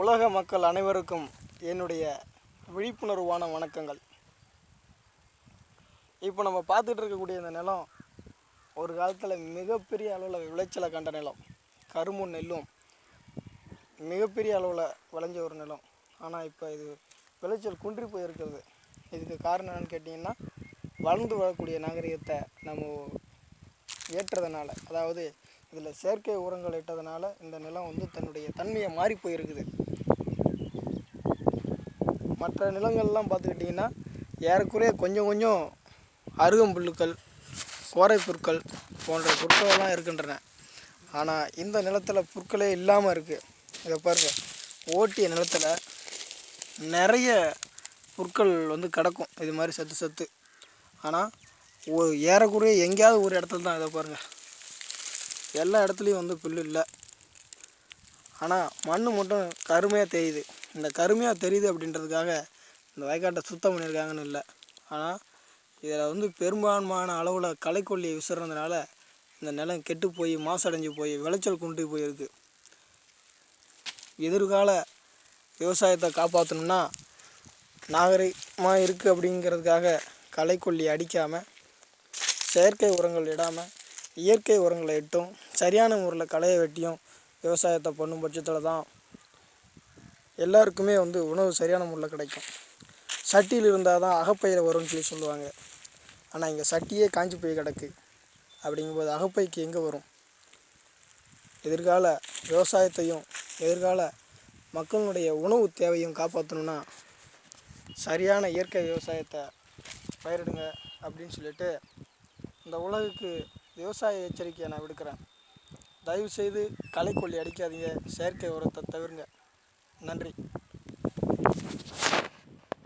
உலக மக்கள் அனைவருக்கும் என்னுடைய விழிப்புணர்வான வணக்கங்கள். இப்போ நம்ம பார்த்துட்டு இருக்கக்கூடிய இந்த நிலம் ஒரு காலத்தில் மிகப்பெரிய அளவில் விளைச்சலை கண்ட நிலம். கரும்பும் நெல்லும் மிகப்பெரிய அளவில் விளைஞ்ச ஒரு நிலம். ஆனால் இப்போ இது விளைச்சல் குன்றி போயிருக்கிறது. இதுக்கு காரணம் என்னன்னு கேட்டிங்கன்னா, வளர்ந்து வரக்கூடிய நாகரிகத்தை நம்ம ஏற்றதுனால, அதாவது இதில் செயற்கை உரங்கள் இட்டதுனால இந்த நிலம் தன்னுடைய தன்மையை மாறி போயிருக்குது. மற்ற நிலங்கள்லாம் பார்த்துக்கிட்டிங்கன்னா ஏறக்குறைய கொஞ்சம் கொஞ்சம் அருகம்புல்லுக்கள், கோரை புற்கள் போன்ற புற்களெல்லாம் இருக்கின்றன. ஆனால் இந்த நிலத்தில் புற்களே இல்லாமல் இருக்குது. இதை பாருங்கள், ஓட்டிய நிலத்தில் நிறைய புற்கள் கிடக்கும், இது மாதிரி சத்து சத்து. ஆனால் ஏறக்குறைய எங்கேயாவது ஒரு இடத்துல தான். இதை பாருங்கள், எல்லா இடத்துலையும் புல் இல்லை. ஆனால் மண் மட்டும் கருமையாக தெரியுது. இந்த கருமையாக தெரியுது அப்படின்றதுக்காக இந்த வயக்காட்டை சுத்தம் பண்ணியிருக்காங்கன்னு இல்லை. ஆனால் இதில் பெரும்பான்மையான அளவில் களைக்கொல்லியை விசிறதுனால இந்த நிலம் கெட்டு போய் மாசடைஞ்சு போய் விளைச்சல் குன்றி போயிருக்கு. எதிர்கால விவசாயத்தை காப்பாற்றணும்னா நாகரிகமாக இருக்குது அப்படிங்கிறதுக்காக களைக்கொல்லி அடிக்காமல், செயற்கை உரங்கள் இடாமல், இயற்கை உரங்களை இட்டும் சரியான முறையில் களையை வெட்டியும் விவசாயத்தை பண்ணும் பட்சத்தில் தான் எல்லாருக்குமே உணவு சரியான முறையில் கிடைக்கும். சட்டியில் இருந்தால் தான் அகப்பையில் வரும்னு சொல்லுவாங்க. ஆனால் இங்கே சட்டியே காஞ்சி போய் கிடக்கு. அப்படிங்கும்போது அகப்பைக்கு எங்கே வரும்? எதிர்கால விவசாயத்தையும் எதிர்கால மக்களுடைய உணவு தேவையும் காப்பாற்றணுன்னா சரியான இயற்கை விவசாயத்தை பயிரிடுங்க அப்படின்னு சொல்லிட்டு இந்த உலகுக்கு விவசாய எச்சரிக்கையை நான் விடுக்கிறேன். தயவுசெய்து களைக்கொல்லி அடிக்காதீங்க, செயற்கை உரத்தை தவிருங்க. நன்றி.